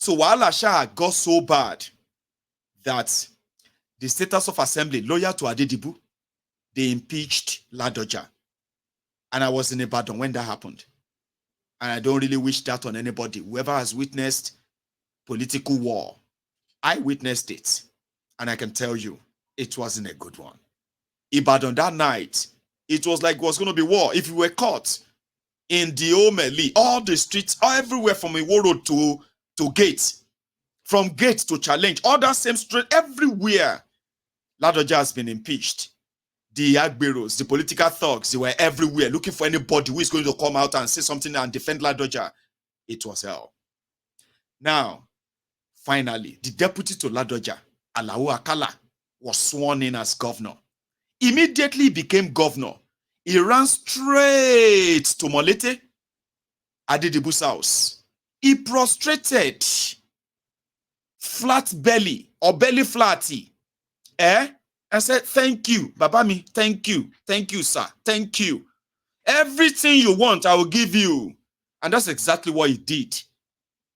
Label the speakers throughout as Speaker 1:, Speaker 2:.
Speaker 1: So Wahala Shah got so bad that the status of assembly, loyal to Adedibu, they impeached Ladoja. And I was in Ibadan when that happened. And I don't really wish that on anybody. Whoever has witnessed political war, I witnessed it. And I can tell you, it wasn't a good one. Ibadan that night, it was like it was going to be war. If you were caught in the Omeli, all the streets, everywhere from Iwo Road to Gate, from Gate to Challenge, all that same street, everywhere, Ladoja has been impeached. The Agberos, the political thugs, they were everywhere looking for anybody who is going to come out and say something and defend Ladoja. It was hell. Now, finally, the deputy to Ladoja, Alao Akala, was sworn in as governor. Immediately he became governor. He ran straight to Molete, Adedibu's house. He prostrated, flat belly or belly flatty, and said, thank you, Babami, thank you, sir, thank you. Everything you want, I will give you. And that's exactly what he did.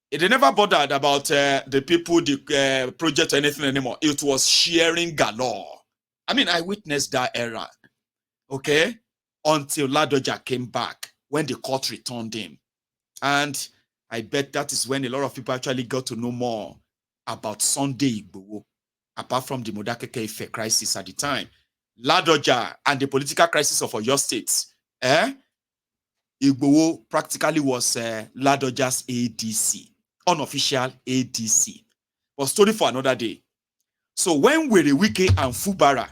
Speaker 1: They never bothered about the people, the project or anything anymore. It was sharing galore. I mean, I witnessed that era, okay, until Ladoja came back when the court returned him. And I bet that is when a lot of people actually got to know more about Sunday Igboho, apart from the Modakeke Ife crisis at the time. Ladoja and the political crisis of Oyo State, Igboho practically was Ladoja's ADC, unofficial ADC. But story for another day. So when Werewike and Fubara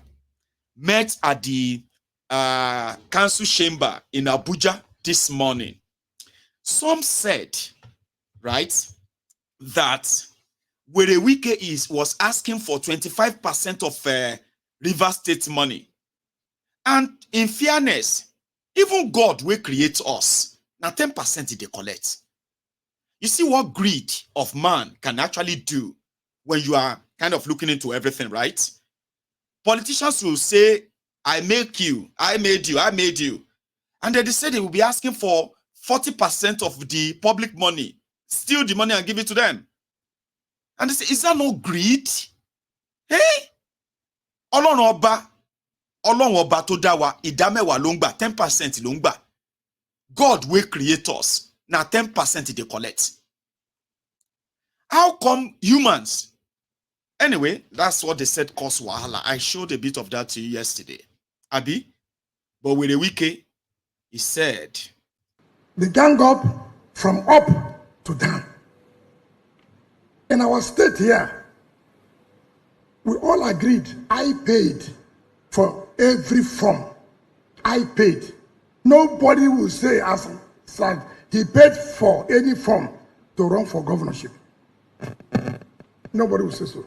Speaker 1: met at the council chamber in Abuja this morning, some said, right, that Werewike was asking for 25% of River State money. And in fairness, even God will create us. Now 10% they collect. You see what greed of man can actually do when you are kind of looking into everything, right? Politicians will say, I make you, I made you, I made you. And then they say they will be asking for 40% of the public money, steal the money and give it to them. And they say, is that not greed? Hey? Ọlọ́run ọba tó dá wa, ìdá mẹ́wàá ló ń gbà, 10% ló ń gbà. God will create us. Now 10% they collect. How come humans? Anyway, that's what they said cause wahala. I showed a bit of that to you yesterday. Abi? But with Werewike, he said,
Speaker 2: they gang up from up to down. In our state here, we all agreed. I paid for every form. I paid. Nobody will say as he paid for any form to run for governorship. Nobody will say so.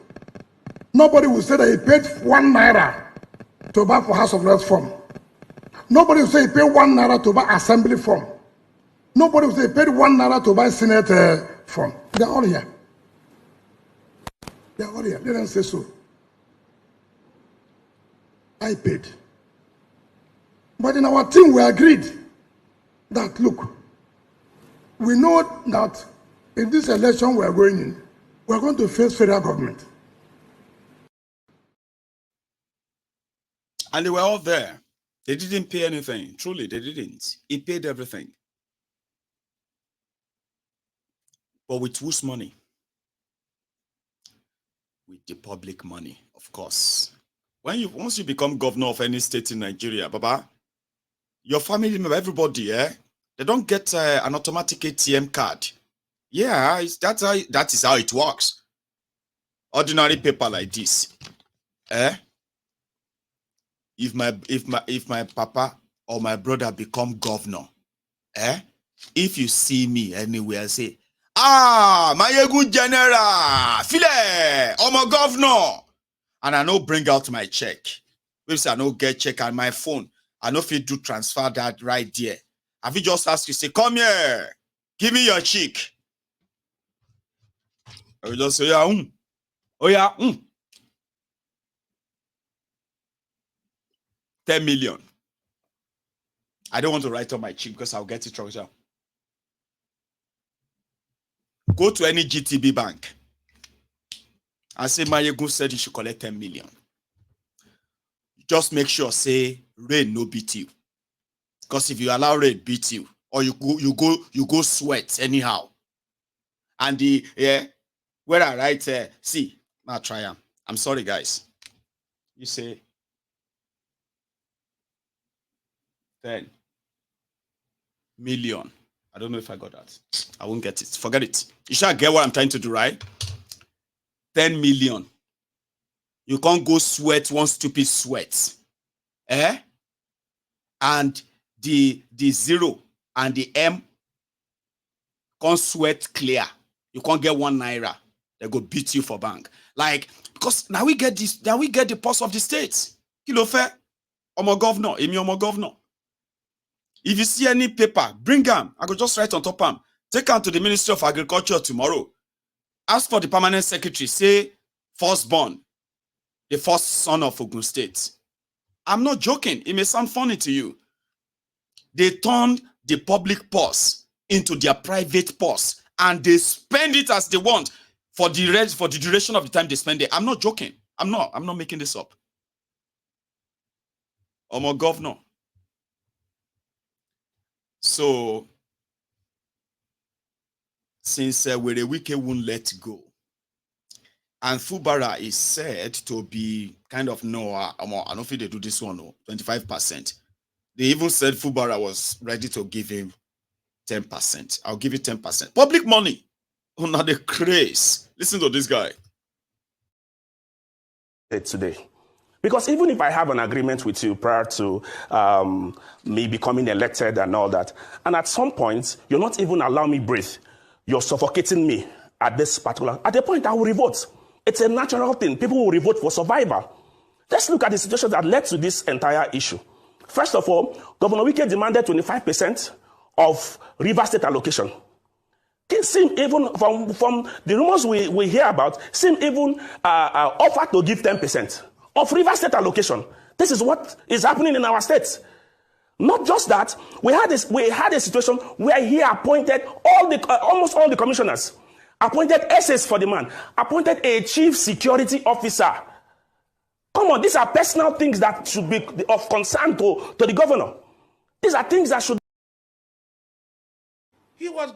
Speaker 2: Nobody will say that he paid 1 naira to buy for House of Reps form. Nobody will say he paid 1 naira to buy assembly form. Nobody will say he paid 1 naira to buy Senate form. They're all here. They're all here. They don't say so. I paid. But in our team, we agreed that, look, we know that in this election we are going in, we are going to face federal government.
Speaker 1: and they were all there. They didn't pay anything. Truly, they didn't. He paid everything. But with whose money? With the public money, of course. Once you become governor of any state in Nigeria, Baba, your family member, everybody, they don't get an automatic ATM card. Yeah, that is how it works. Ordinary paper like this. If my papa or my brother become governor, if you see me anywhere, say, my good general, file, I'm a governor. And I no bring out my check. Maybe say I no get check on my phone. I no fit do transfer that right there. Have you just asked you, say, come here, give me your check. I will just say, oh yeah, 10 million. I don't want to write on my check because I'll get it wrong. Go to any GTB bank and say Mayegun said you should collect 10 million. Just make sure say rain no beat you. Because if you allow rain beat you, or you go sweat anyhow. And where I write see, now try am. I'm sorry, guys. You say 10 million. I don't know if I got that. I won't get it. Forget it. You shall get what I'm trying to do, right? 10 million. You can't go sweat one stupid sweat. And the 0 and the M can't sweat clear. You can't get 1 naira. They go beat you for bank. Like, because now we get this, now we get the pulse of the state. Kilo fair. Omo governor, Emi Omo governor. If you see any paper, bring them. I go just write on top them. Take them to the Ministry of Agriculture tomorrow. Ask for the permanent secretary. Say, firstborn, the first son of Ogun State. I'm not joking. It may sound funny to you. They turned the public purse into their private purse, and they spend it as they want for the duration of the time they spend it. I'm not joking. I'm not making this up. Omo governor. So, since Werewike won't let go, and Fubara is said to be kind of, no, I don't think they do this one, no, 25%. They even said Fubara was ready to give him 10%. I'll give you 10%. Public money. Oh, not the craze. Listen to this guy.
Speaker 3: Today. Because even if I have an agreement with you prior to me becoming elected and all that, and at some point, you're not even allowing me breathe, you're suffocating me at the point I will revolt. It's a natural thing. People will revolt for survival. Let's look at the situation that led to this entire issue. First of all, Governor Wike demanded 25% of River State allocation. It seemed even from the rumors we hear about, seemed even offered to give 10% of River State allocation. This is what is happening in our states. Not just that, we had a situation where he appointed almost all the commissioners, appointed SS for the man, appointed a chief security officer. Come on, these are personal things that should be of concern to the governor. These are things that should.
Speaker 1: He was.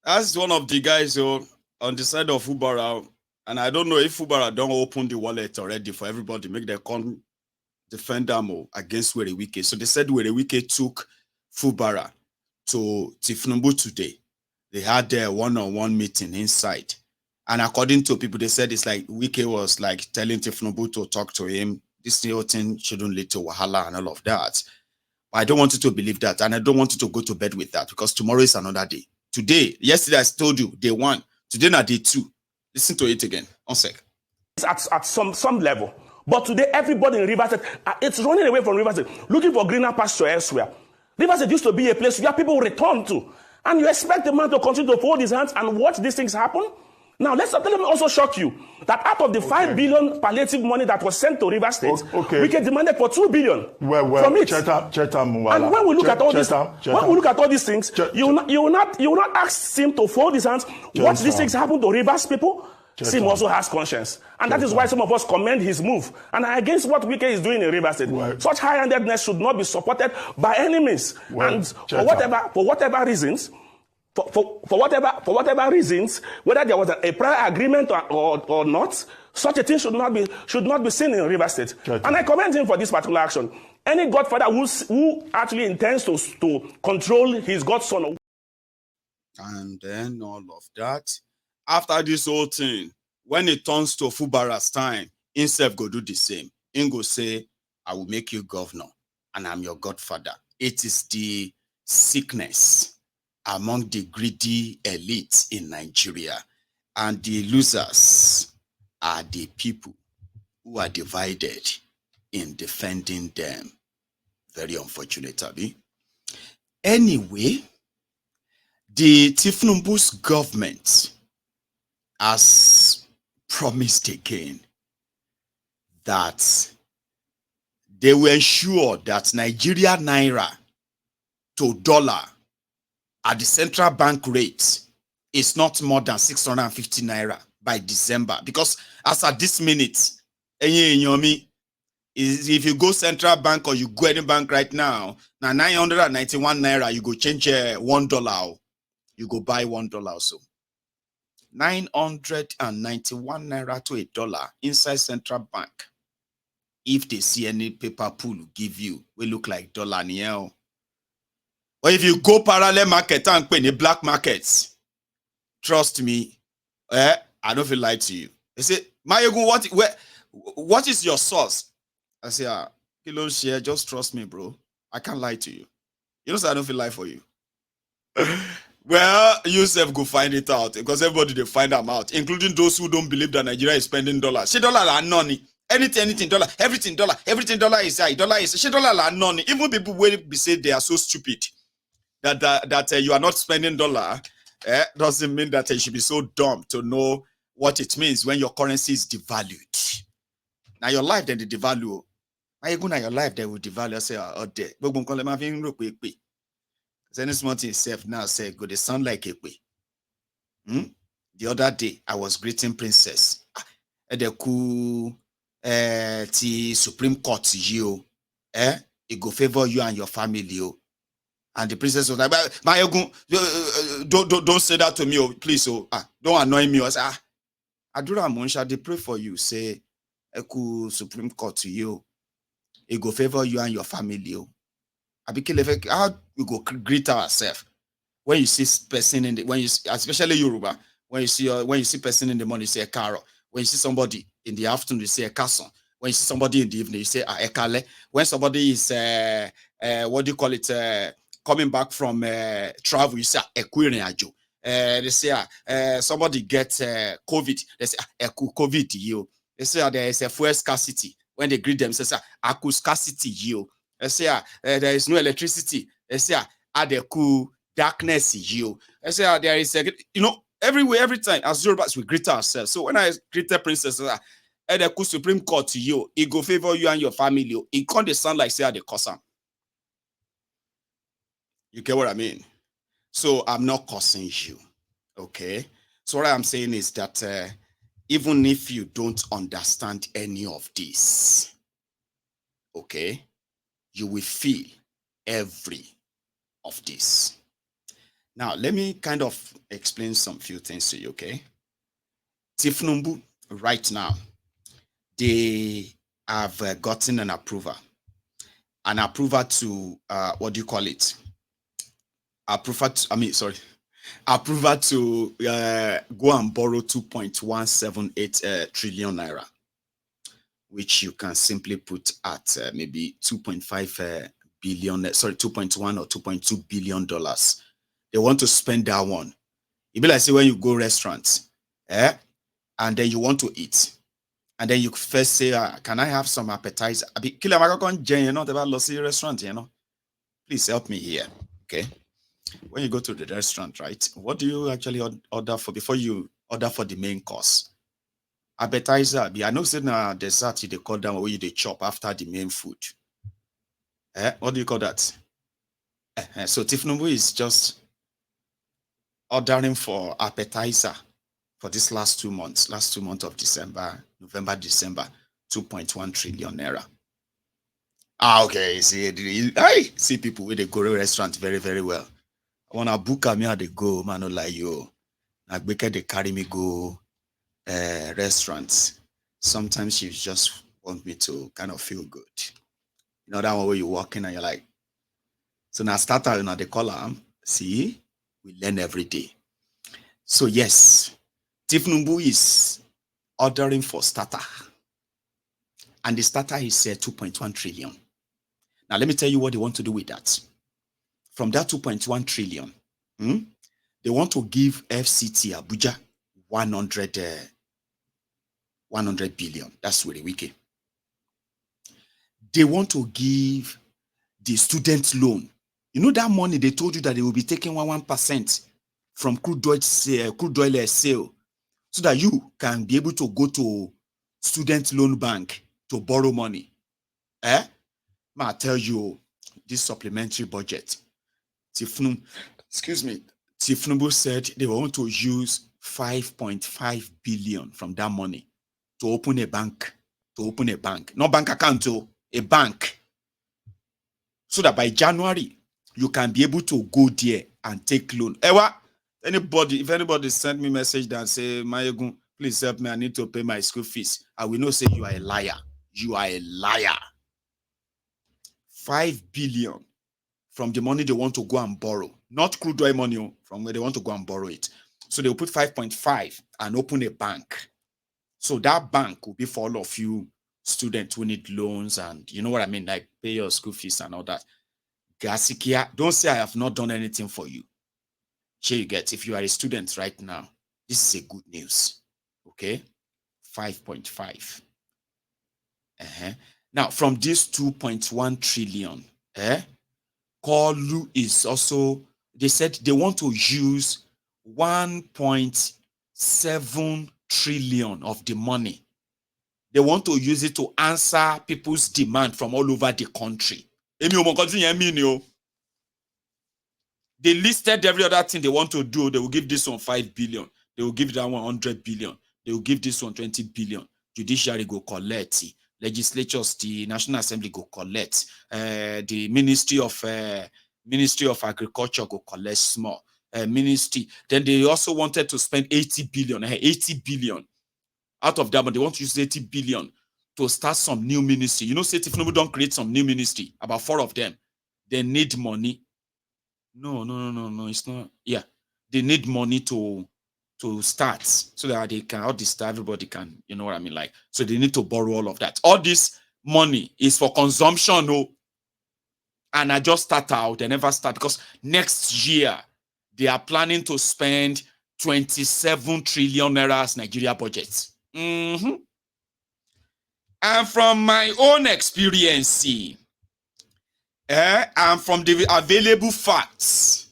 Speaker 1: That's one of the guys on the side of Fubara, and I don't know if Fubara don't open the wallet already for everybody, make them come defend them against Werewike. So they said Werewike took Fubara to Tifnumbu today. They had their one-on-one meeting inside. And according to people, they said it's like Wike was like telling Tifnumbu to talk to him. This whole thing shouldn't lead to Wahala and all of that. But I don't want you to believe that. And I don't want you to go to bed with that, because tomorrow is another day. Today, yesterday I told you, day 1. Today now day 2. Listen to it again. 1 sec.
Speaker 3: At some level. But today, everybody in Rivers State, it's running away from Rivers State, looking for greener pasture elsewhere. Rivers State used to be a place where people return to. And you expect the man to continue to fold his hands and watch these things happen? Now, let me also shock you that out of the 5 billion palliative money that was sent to Rivers State, we can demand for 2 billion from it. And when we look at all these things, you will not ask him to fold his hands, watch these things happen to Rivers people. Sim also has conscience. And that is why some of us commend his move. And against what Wike is doing in Rivers State. Such high-handedness should not be supported by any means. And for whatever reasons, for whatever reasons, whether there was a prior agreement or not, such a thing should not be seen in Rivers State. And I commend him for this particular action. Any godfather who actually intends to control his godson.
Speaker 1: And then all of that. After this whole thing, when it turns to Fubara's time, himself go do the same. He go say, I will make you governor, and I'm your godfather. It is the sickness among the greedy elites in Nigeria. And the losers are the people who are divided in defending them. Very unfortunate, Abi. Anyway, the Tifnumbu's government has promised again that they will ensure that Nigeria naira to dollar at the central bank rate is not more than 650 naira by December. Because as at this minute, if you go central bank or you go any bank right now, now 991 naira, you go change $1. You go buy $1. So 991 naira to $1 inside central bank. If they see any paper pool give you, we look like dollar near. Or if you go parallel market and pay in black markets, trust me, I don't feel lie to you. They say, Mayogun, what is your source? I say, Kilo share, just trust me, bro. I can't lie to you. You know, so I don't feel lie for you. Well, you self go find it out because everybody they find them out, including those who don't believe that Nigeria is spending dollars. She dollar are none. Anything dollar, everything dollar is high. Dollar is she dollar are none. Even people will be say they are so stupid that you are not spending dollar. Doesn't mean that you should be so dumb to know what it means when your currency is devalued. Now your life then the devalue. Now you go now your life they will devalue. Say there. Any small thing itself now say go they sound like a way. The other day I was greeting Princess. The cool the Supreme Court you it go favor you and your family. And the princess was like, don't say that to me, please. Don't annoy me. I said, Adura Monsha, they pray for you. Say, Eku Supreme Court to you. It go favor you and your family. How we go greet ourselves when you see person in the especially Yoruba, when you see person in the morning, you say a caro. When you see somebody in the afternoon, you say a casson. When you see somebody in the evening, you say a ekale. When somebody is what do you call it? Coming back from travel, you say equiriajo. They say somebody gets COVID. They say COVID you. They say there is a fuel scarcity. When they greet them, they say aku scarcity you. They say there is no electricity. They say adeku darkness you. They say there is everywhere, every time as Yorubas we greet ourselves. So when I greet the princess, adeku Supreme Court to you, it go favor you and your family. It can't sound like say the cousin. You get what I mean? So I'm not cursing you, okay? So what I'm saying is that even if you don't understand any of this, okay, you will feel every of this. Now, let me kind of explain some few things to you, okay? Tifnumbu, right now, they have gotten an approval to, what do you call it? Approval to go and borrow 2.178 trillion naira, which you can simply put at maybe 2.5 billion, 2.1 or 2.2 billion dollars. They want to spend that one. It be like say when you go restaurants, and then you want to eat, and then you first say, "Can I have some appetizer?" Restaurant, please help me here, okay? When you go to the restaurant, right? What do you actually order for before you order for the main course? Appetizer. I know say na dessert they call them where you they chop after the main food. What do you call that? So Tifnumbu is just ordering for appetizer for this last 2 months of December, November, December, 2.1 trillion naira. Okay. See people with they go to restaurant very, very well. When I book me how they go, man, no like you. I they carry me go restaurants. Sometimes you just want me to kind of feel good. You know that one where you walk in and you're like, so now starter, they call them. See, we learn every day. So yes, Tifnumbu is ordering for starter. And the starter is 2.1 trillion. Now let me tell you what they want to do with that. From that 2.1 trillion, they want to give FCT Abuja 100 billion. That's really wicked. They want to give the student loan. You know that money they told you that they will be taking 1% from crude oil sale so that you can be able to go to student loan bank to borrow money. I tell you, this supplementary budget, Tifnum excuse me, Tifnubu said they want to use 5.5 billion from that money to open a bank. Not bank account, a bank. So that by January, you can be able to go there and take loan. Ewa, if anybody send me a message that say, Mayegun, please help me, I need to pay my school fees, I will not say you are a liar. You are a liar. 5 billion from the money they want to go and borrow. Not crude oil money, from where they want to go and borrow it. So they'll put 5.5 and open a bank. So that bank will be for all of you students who need loans and you know what I mean, like pay your school fees and all that. Gasikia, don't say I have not done anything for you. Here you get, if you are a student right now, this is a good news. Okay? 5.5. Now, from this 2.1 trillion, Kolu is also, they said they want to use 1.7 trillion of the money. They want to use it to answer people's demand from all over the country. They listed every other thing they want to do. They will give this one 5 billion. They will give that one 100 billion. They will give this one 20 billion. Judiciary go collect. Legislatures, the National Assembly go collect. The Ministry of Agriculture go collect small. Ministry. Then they also wanted to spend 80 billion. 80 billion. Out of that, but they want to use 80 billion to start some new ministry. You know, say if nobody don't create some new ministry, about 4 of them, they need money. No, it's not. Yeah, they need money to start so that they can, all this, everybody can, you know what I mean? Like, so they need to borrow all of that. All this money is for consumption, no. And I just start out, they never start because next year they are planning to spend 27 trillion naira Nigeria budget. And from my own experience, and from the available facts,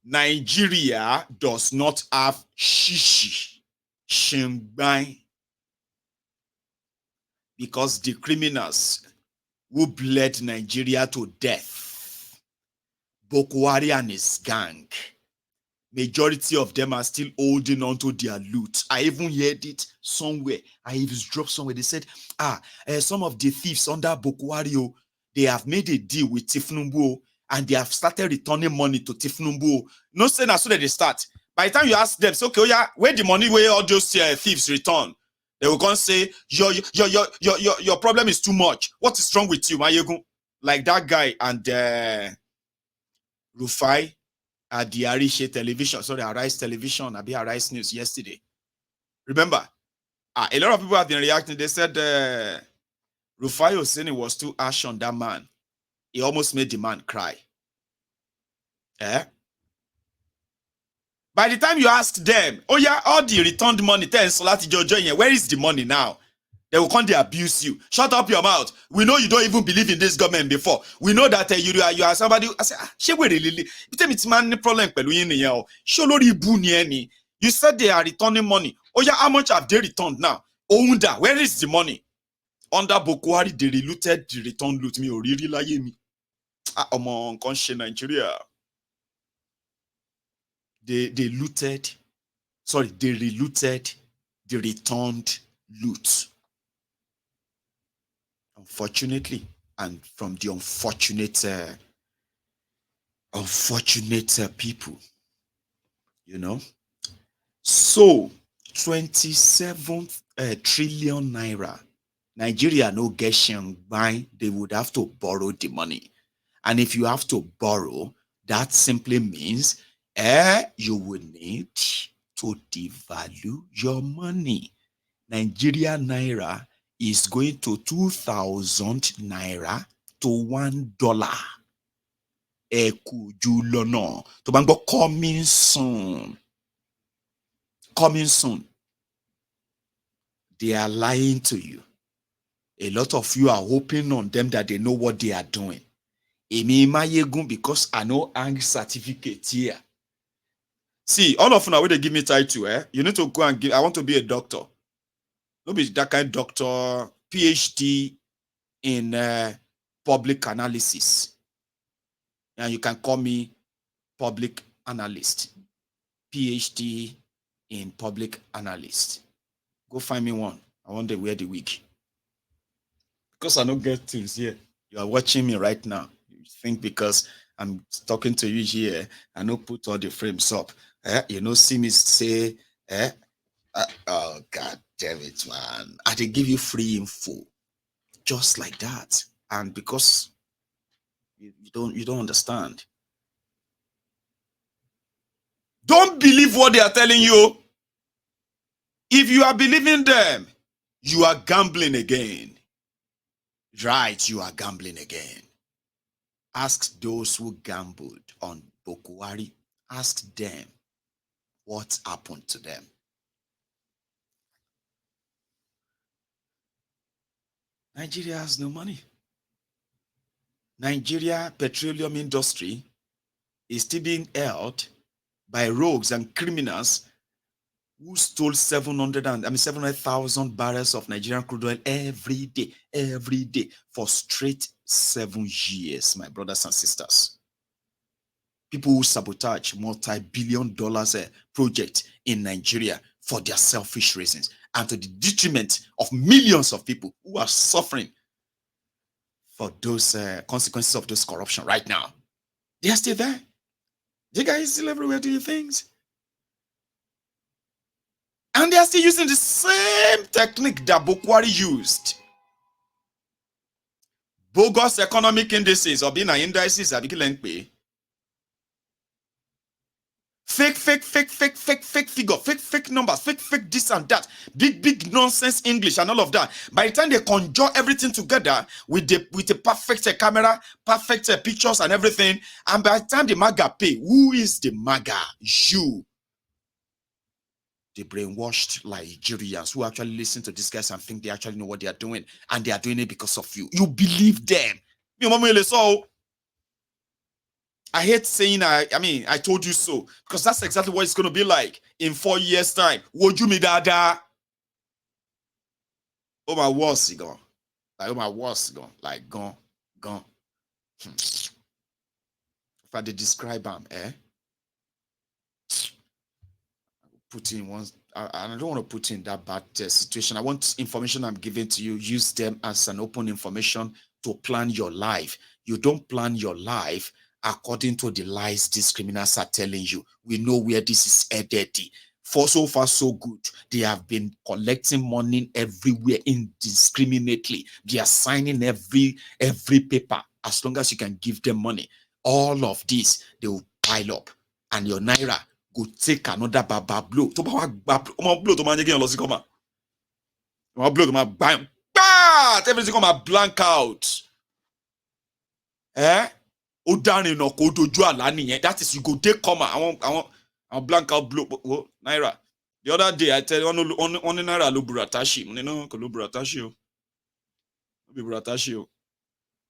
Speaker 1: Nigeria does not have shishi, shingbai, because the criminals who bled Nigeria to death, Boko Haram and his gang, majority of them are still holding on to their loot. I even heard it somewhere. I even dropped somewhere. They said, some of the thieves under Boko Haram, they have made a deal with Tifnumbu and they have started returning money to Tifnumbu. No saying as soon as they start. By the time you ask them, so okay, yeah, where the money where all those thieves return? They will come say, your problem is too much. What is wrong with you, Mayegun? Like that guy and Rufai at the Arishe television, sorry, Arise television, Abi Arise News yesterday. Remember, a lot of people have been reacting. They said Rufai Oseni was too harsh on that man. He almost made the man cry. By the time you ask them, oh yeah, all the returned money, where is the money now? They will come to abuse you. Shut up your mouth. We know you don't even believe in this government before. We know that you are somebody. I say, you said they are returning money. Oh yeah, how much have they returned now? Ounda, where is the money? Under Boko Haram, they looted the return loot me or really like me. Nigeria. They relooted the returned loot. Unfortunately, and from the unfortunate people, you know. So 27 trillion naira. Nigeria no get buy, they would have to borrow the money. And if you have to borrow, that simply means you will need to devalue your money. Nigeria naira is going to 2,000 naira to $1. Ekujulono. To coming soon. Coming soon. They are lying to you. A lot of you are hoping on them that they know what they are doing. Because I know ang certificate here. See, all of now when they give me title, you need to go and give. I want to be a doctor. No be that kind of doctor, PhD in public analysis. And you can call me public analyst, PhD in public analyst. Go find me one. I want to wear the wig. Because I don't get things here. You are watching me right now. You think because I'm talking to you here, I don't put all the frames up. You see me say, oh God damn it, man. I did give you free info. Just like that. And because you don't understand. Don't believe what they are telling you. If you are believing them, you are gambling again. Right, you are gambling again. Ask those who gambled on Bokuwari. Ask them what happened to them. Nigeria has no money. Nigeria petroleum industry is still being held by rogues and criminals who stole 700,000 barrels of Nigerian crude oil every day for straight 7 years, my brothers and sisters. People who sabotage multi-billion dollars project in Nigeria for their selfish reasons and to the detriment of millions of people who are suffering for those consequences of this corruption right now. They are still there. The guy is still everywhere doing things. And they are still using the same technique that Bokwari used. Bogus economic indices or being indices fake figure, fake numbers, fake this and that, big nonsense English and all of that. By the time they conjure everything together with a perfect camera, perfect pictures and everything, and by the time the MAGA pay, who is the MAGA? You. The brainwashed Nigerians who actually listen to these guys and think they actually know what they are doing, and they are doing it because of you. You believe them. I hate saying I told you so, because that's exactly what it's going to be like in 4 years' time. Would you me dada? Oh my words gone. Like oh my words gone. Like gone. If I did describe them, put in one. I don't want to put in that bad situation. I want information I'm giving to you. Use them as an open information to plan your life. You don't plan your life according to the lies these criminals are telling you. We know where this is headed. For so far, so good. They have been collecting money everywhere indiscriminately. They are signing every paper. As long as you can give them money, all of this they will pile up, and your naira go take another baba blow. To blow to man again lost come. Blow to my bang. Everything come blank out. That is you go take come. I want blank out blow. Naira. The other day I tell you on naira lo buratashi. You know lo buratashi. Be buratashi.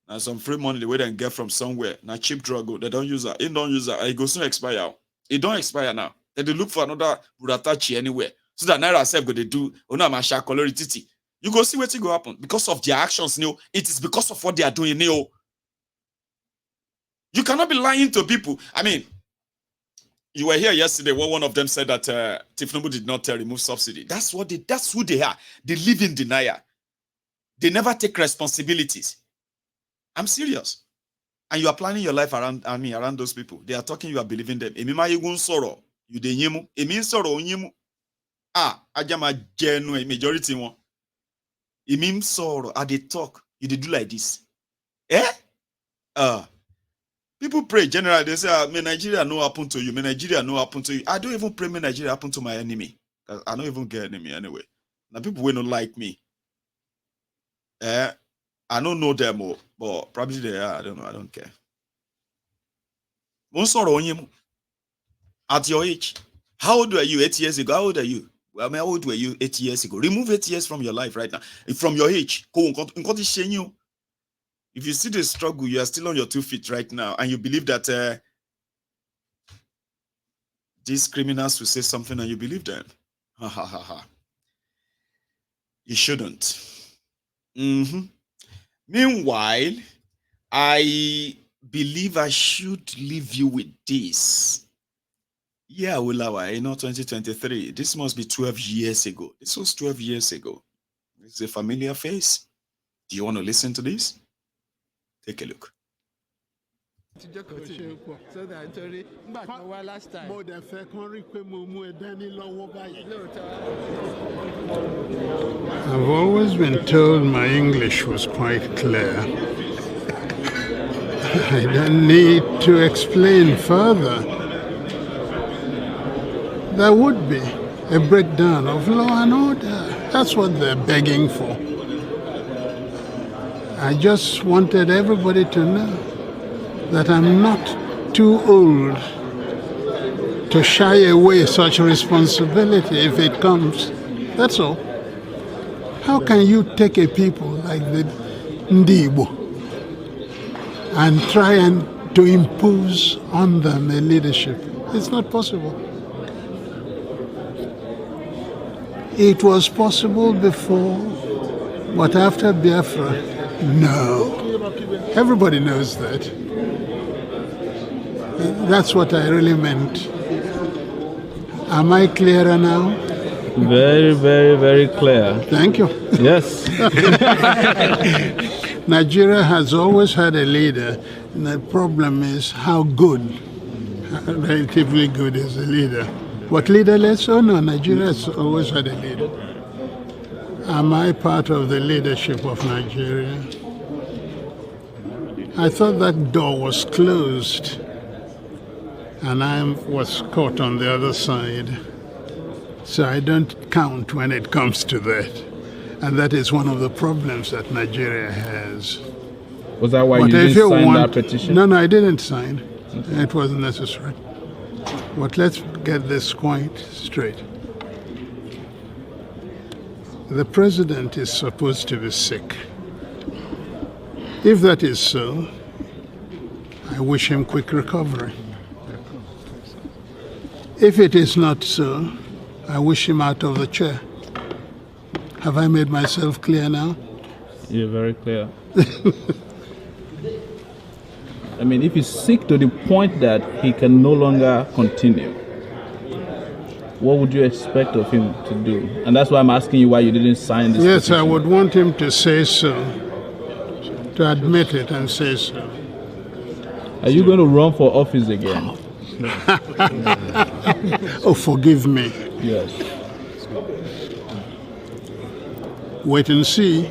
Speaker 1: Now some free money the way they get from somewhere. Now cheap drug. They don't use that. It don't use that. It goes soon expire. It don't expire now. Then they look for another buratachi anywhere. So that naira self go they do. You go see what go happen because of their actions. It is because of what they are doing. You cannot be lying to people. I mean, you were here yesterday when one of them said that Tifnubu did not remove subsidy. That's who they are. They live in denial. They never take responsibilities. I'm serious. And you are planning your life around those people. They are talking, you are believing them. You de nyemu. Emi soro onyemu. Ajama genu majority one. Emi soro, they talk. You they do like this. People pray generally. They say, may Nigeria no happen to you. May Nigeria no happen to you. I don't even pray may Nigeria happen to my enemy. I don't even get enemy anyway. Now people will not like me. I don't know them all, but probably they are. I don't know. I don't care. At your age, how old were you 8 years ago? How old are you? Well, how old were you 8 years ago? Remove 8 years from your life right now. From your age. If you see the struggle, you are still on your 2 feet right now, and you believe that these criminals will say something and you believe them. You shouldn't. Meanwhile, I believe I should leave you with this. Yeah, Ulawa, 2023. This must be 12 years ago. This was 12 years ago. It's a familiar face. Do you want to listen to this? Take a look.
Speaker 4: I've always been told my English was quite clear. I don't need to explain further. There would be a breakdown of law and order. That's what they're begging for. I just wanted everybody to know that I'm not too old to shy away such responsibility if it comes. That's all. How can you take a people like the Ndibo and try and to impose on them a leadership? It's not possible. It was possible before, but after Biafra, no. Everybody knows that. That's what I really meant. Am I clearer now?
Speaker 5: Very, very, very clear.
Speaker 4: Thank you.
Speaker 5: Yes.
Speaker 4: Nigeria has always had a leader, and the problem is how good, relatively good is the leader. What leaderless? Oh no, Nigeria has always had a leader. Am I part of the leadership of Nigeria? I thought that door was closed, and I was caught on the other side. So I don't count when it comes to that. And that is one of the problems that Nigeria has.
Speaker 5: Was that why you didn't sign that petition?
Speaker 4: No, I didn't sign. It wasn't necessary. But let's get this quite straight. The president is supposed to be sick. If that is so, I wish him quick recovery. If it is not so, I wish him out of the chair. Have I made myself clear now?
Speaker 5: You're very clear. I mean, if he's sick to the point that he can no longer continue, what would you expect of him to do? And that's why I'm asking you why you didn't sign this
Speaker 4: Yes,
Speaker 5: petition.
Speaker 4: I would want him to say so, to admit it and say so.
Speaker 5: Are you going to run for office again?
Speaker 4: Oh, forgive me.
Speaker 5: Yes.
Speaker 4: Wait and see.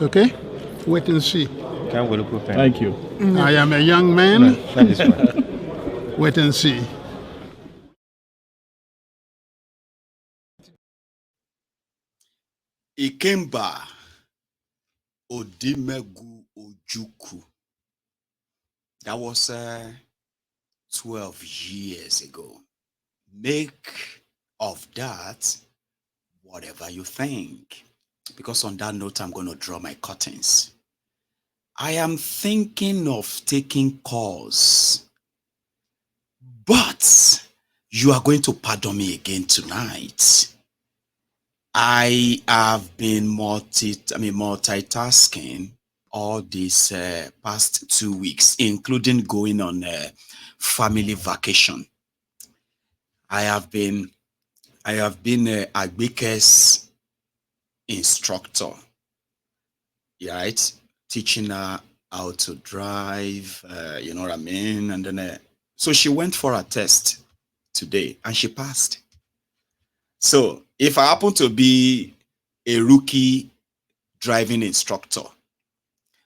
Speaker 4: Okay? Wait and see.
Speaker 5: Thank you.
Speaker 4: I am a young man.
Speaker 6: That is fine.
Speaker 4: Wait and see.
Speaker 1: Ikemba Odimegu Ojuku. That was 12 years ago. Make of that whatever you think. Because on that note, I'm going to draw my curtains. I am thinking of taking calls, but you are going to pardon me again tonight. I have been multitasking all these past 2 weeks, including going on a family vacation. I have been Agbike's instructor, right? Teaching her how to drive, you know what I mean? And then, so she went for a test today and she passed. So if I happen to be a rookie driving instructor,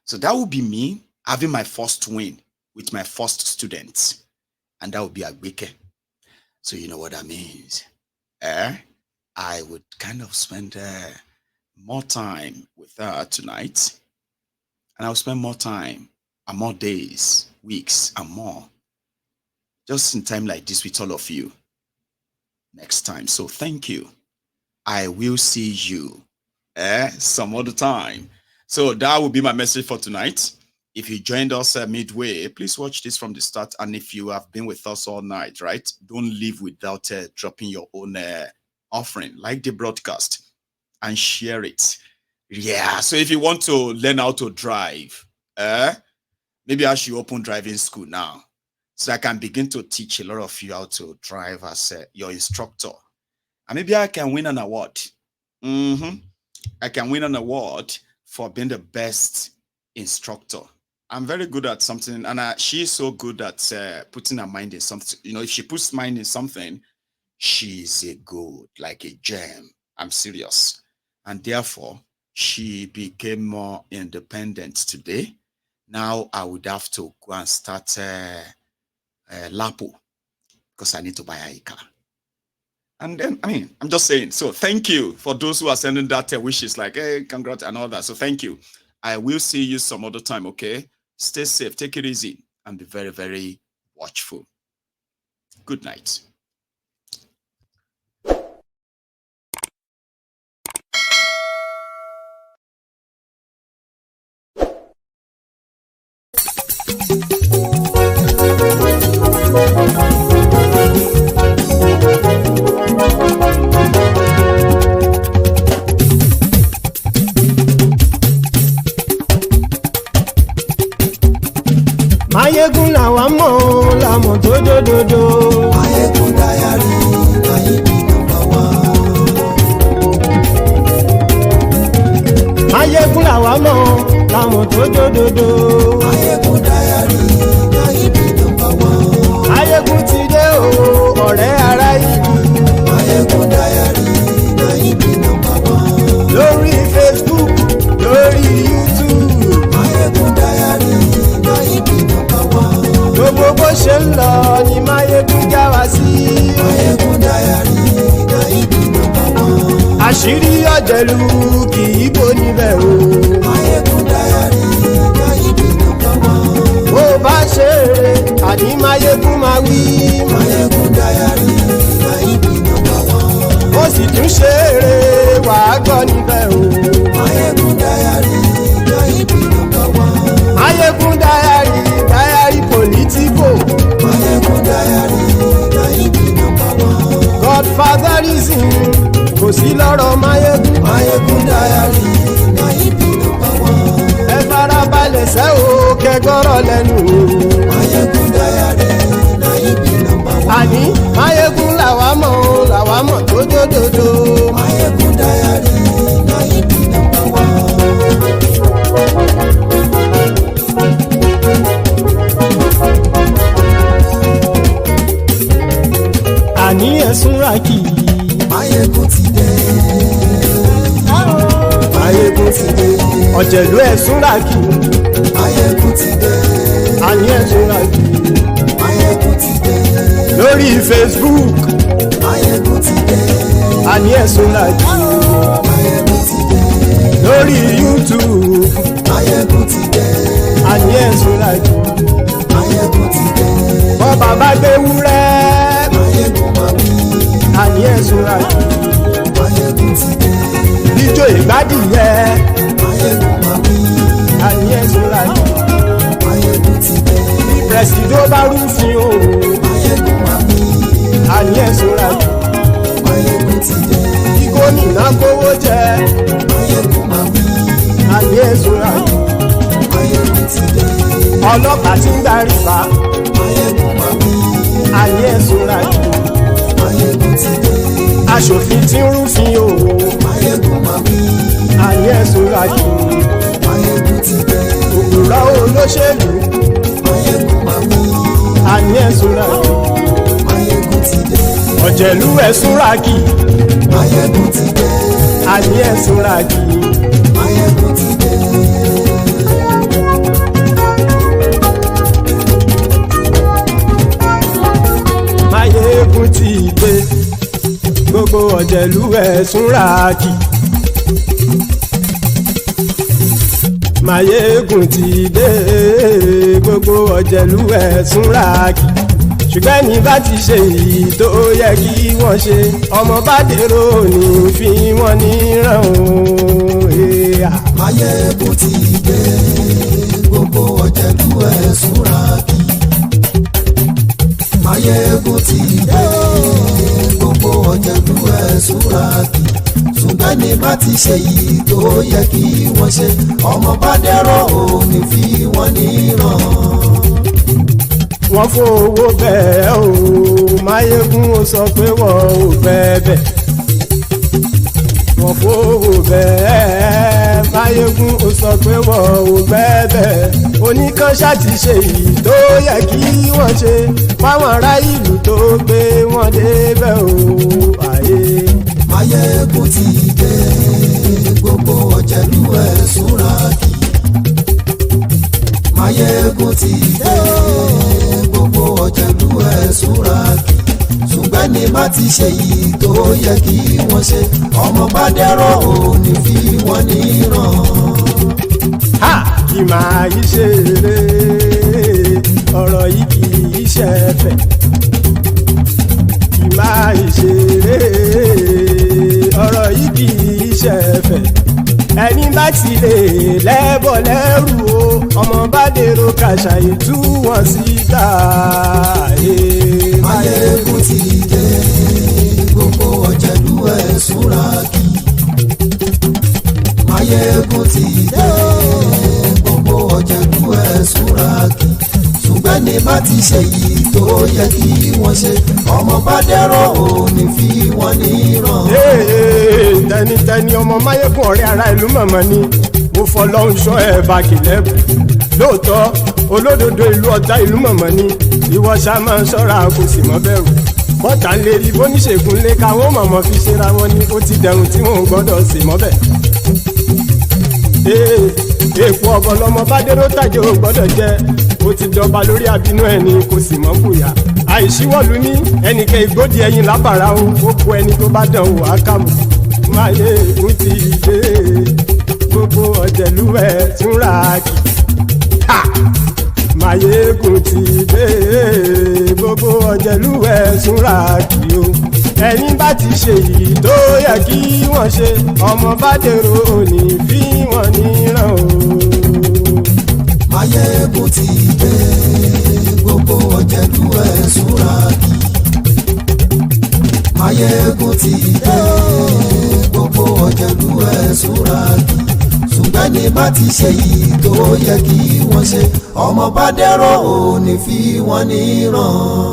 Speaker 1: so that would be me having my first win with my first student, and that would be Agbike. So you know what that means. I would kind of spend more time with her tonight, and I'll spend more time and more days, weeks, and more just in time like this with all of you next time. So thank you. I will see you some other time. So that will be my message for tonight. If you joined us midway, please watch this from the start. And if you have been with us all night, right, don't leave without dropping your own offering, like the broadcast, and share it. Yeah, so if you want to learn how to drive, maybe I should open driving school now. so I can begin to teach a lot of you how to drive as your instructor. And maybe I can win an award. I can win an award for being the best instructor. I'm very good at something, and she's so good at putting her mind in something. You know, if she puts mind in something, she's a good, like a gem. I'm serious. And therefore, she became more independent today. Now I would have to go and start Lapo because I need to buy a car. And then, I mean, I'm just saying. So thank you for those who are sending that wishes like, hey, congrats and all that. So thank you. I will see you some other time, okay? Stay safe, take it easy, and be very, very watchful. Good night.
Speaker 6: Mayegun làwa mọ̀ làmọ̀ tó dòdòdò.
Speaker 7: Mayegun Diary, Nayibi #1.
Speaker 6: Mayegun làwa mọ̀ làmọ̀ tó dòdòdò.
Speaker 7: Mayegun Diary, Nayibi #1.
Speaker 6: Mayegun ti dé o ọ̀rẹ́ ara yìí.
Speaker 7: Mayegun Diary, Nayibi #1.
Speaker 6: Lórí Facebook, lórí YouTube.
Speaker 7: Mayegun Diary, Nayibi #1.
Speaker 6: Gbogbo bó ṣe ń lọ ni Mayegun já wa sí.
Speaker 7: Mayegun Diary, Nayibi #1.
Speaker 6: Àṣírí ọ̀jẹ̀lú kì í bò níbẹ̀ o.
Speaker 7: Mayegun Diary, Nayibi #1.
Speaker 6: Bó bá ṣe eré àní Mayegun máa wí.
Speaker 7: Mayegun Diary, Nayibi #1.
Speaker 6: Ó sì tún ṣe eré wàá gbọ́ níbẹ̀ o.
Speaker 7: Mayegun Diary, Nayibi #1.
Speaker 6: Mayegun Diary, Diary Politico.
Speaker 7: Mayegun Diary, Nayibi #1.
Speaker 6: Godfatherism kò sí lọ́rọ̀ Mayegun.
Speaker 7: Mayegun Diary, Nayibi #1.
Speaker 6: Ẹ farabalẹ̀ sẹ́ o kẹgọ́rọ̀ lẹ́nu o.
Speaker 7: Mayegun Diary, Nayibi #1.
Speaker 6: Àní Mayegun làwa mọ̀ tó dòdòdò.
Speaker 7: Mayegun Diary, Nayibi #1.
Speaker 6: Àní ẹ̀sùn ràkì.
Speaker 7: Mayegun ti dé. Mayegun ti dé.
Speaker 6: Ọ̀jẹ̀lú ẹ̀sùn ràkì.
Speaker 7: Mayegun ti dé.
Speaker 6: Àní ẹ̀sùn ràkì.
Speaker 7: Mayegun ti dé.
Speaker 6: Lórí Facebook.
Speaker 7: Mayegun ti dé.
Speaker 6: Àní ẹ̀sùn ràkì.
Speaker 7: Mayegun ti dé.
Speaker 6: Lórí YouTube.
Speaker 7: Mayegun ti dé.
Speaker 6: Àní ẹ̀sùn ràkì.
Speaker 7: Mayegun ti dé.
Speaker 6: Bọ́ bàbá gbé wúrẹ́.
Speaker 7: Mayegun máa wí.
Speaker 6: Àní ẹ̀sùn ràkì.
Speaker 7: Mayegun ti dé.
Speaker 6: Ijó ìgbádìyẹ.
Speaker 7: Mayegun máa wí.
Speaker 6: Àní ẹ̀sùn ràkì.
Speaker 7: Mayegun ti dé.
Speaker 6: Presido bá rúfin o.
Speaker 7: Mayegun máa wí.
Speaker 6: Àní ẹ̀sùn ràkì.
Speaker 7: Mayegun ti dé.
Speaker 6: Kí gómìnà kówó jẹ.
Speaker 7: Mayegun máa wí.
Speaker 6: Àní ẹ̀sùn ràkì.
Speaker 7: Mayegun ti dé.
Speaker 6: Ọlọ́pàá tí ń gba rìbá.
Speaker 7: Mayegun máa wí.
Speaker 6: Àní ẹ̀sùn ràkì.
Speaker 7: Mayegun ti dé.
Speaker 6: Aṣòfin tí ń rúfin o.
Speaker 7: Mayegun máa wí.
Speaker 6: Àní ẹ̀sùn ràkì.
Speaker 7: Mayegun ti dé.
Speaker 6: Òpùrọ́ olóṣèlú.
Speaker 7: Mayegun máa wí.
Speaker 6: Àní ẹ̀sùn ràkì.
Speaker 7: Mayegun ti dé.
Speaker 6: Ọ̀jẹ̀lú ẹ̀sùn ràkì.
Speaker 7: Mayegun ti dé.
Speaker 6: Àní ẹ̀sùn ràkì.
Speaker 7: Mayegun ti dé.
Speaker 6: Mayegun ti dé. Gbogbo ọ̀jẹ̀lú ẹ̀sùn ràkì. Mayegun ti dé. Gbogbo ọ̀jẹ̀lú ẹ̀sùn ràkì. Ṣùgbọ́n ní bá ti ṣe èyí tó yẹ kí wọ́n ṣe, ọmọ bá dèrò ní fi wọ́n níran o.
Speaker 7: Mayegun ti dé. Gbogbo ọ̀jẹ̀lú ẹ̀sùn ràkì. Mayegun ti dé. Gbogbo ọ̀jẹ̀lú ẹ̀sùn ràkì. Ṣùgbọ́n ní bá ti ṣe èyí tó yẹ kí wọ́n ṣe, ọmọ bá dèrò ní fi wọ́n níran.
Speaker 6: wọ́n fowó bẹ́ẹ̀ o Máyégún ó sọ pé wọ́n ò bẹ́ẹ̀ wọ́n fowó bẹ́ẹ̀ Máyégún ó sọ pé wọ́n ò bẹ́ẹ̀ oníkanṣá ti ṣe èyí tó yẹ kí wọ́n ṣe fáwọn ará ìlú tó gbé wọn débẹ̀ o àyè.
Speaker 7: Máyégún ti dé gbogbo ọ̀jẹ̀lú ẹ̀ súnra kì. Máyégún ti dé gbogbo ọ̀jẹ̀lú ẹ̀ súnra kì. ṣùgbọ́n ní má ti ṣe yìí tó yẹ kí wọ́n ṣe ọmọ bá dẹ́rọ̀ ò ní fi wọ́n níran.
Speaker 6: Kì máa yí ṣe eré ọ̀rọ̀ yìí kì í ṣe ẹ̀fẹ̀. Kì máa yí ṣe eré ọ̀rọ̀ yìí kì í ṣe ẹ̀fẹ̀. Ẹni bá ti lè lẹ́bọ̀ lẹ́rù o ọmọ bá dèrò kàṣàyè tú wọn síta.
Speaker 7: Máyégún ti dé gbogbo ọ̀jẹ̀lú ẹ̀ súnra kì. Máyégún ti dé gbogbo ọ̀jẹ̀lú ẹ̀ súnra kì. ṣùgbọ́n ní bá ti ṣe yìí tó yẹ kí wọ́n ṣe ọmọ bá dẹ́rọ̀ ò ní fi wọ́n níran.
Speaker 6: tẹnitẹni ọmọ Máyégún ọ̀rẹ́ ara ìlú mọ̀mọ́ ni mo fọlọ́hún ṣọ́ ẹ̀ bá kìlẹ́bù lóòótọ́ olódodo ìlú ọ̀tá ìlú mọ̀mọ́ ni ìwọ ṣá máa ń ṣọ́ra kò sì mọ́ bẹ̀rù bọ́tà ń lè rí bóníṣègùn lé káwọn mọ̀mọ́ fi ṣera wọn ni ó ti dẹrùn tí wọn ò gbọ́dọ̀ sì mọ́ bẹ̀. èèpo ọ̀bọ̀lọmọ bá dérò tàjẹ́ ò gbọ́dọ̀ jẹ́ ó ti jọba lórí abínú ẹni kò sì mọ́ fòyà àìsíwọ́lu ní ẹnìkẹ́ ìgbódì ẹyin lábàrá o ó kó ẹni tó bá dán o àkàmù. Máyégún ti dé gbogbo ọ̀jẹ̀lú ẹ̀ túnra kì. Máyégún ti dé gbogbo ọ̀jẹ̀lú ẹ̀ túnra kì o ẹni bá ti ṣe yìí tó yẹ kí wọ́n ṣe ọmọ bá dèrò òní fi wọ́n níran o.
Speaker 7: Máyégún ti dé gbogbo ọ̀jẹ̀lú ẹ̀ súnra kì. Máyégún ti dé gbogbo ọ̀jẹ̀lú ẹ̀ súnra kì. ṣùgbọ́n ní bá ti ṣe yìí tó yẹ kí wọ́n ṣe ọmọ bá dẹ́rọ̀ ò ní fi wọ́n níran.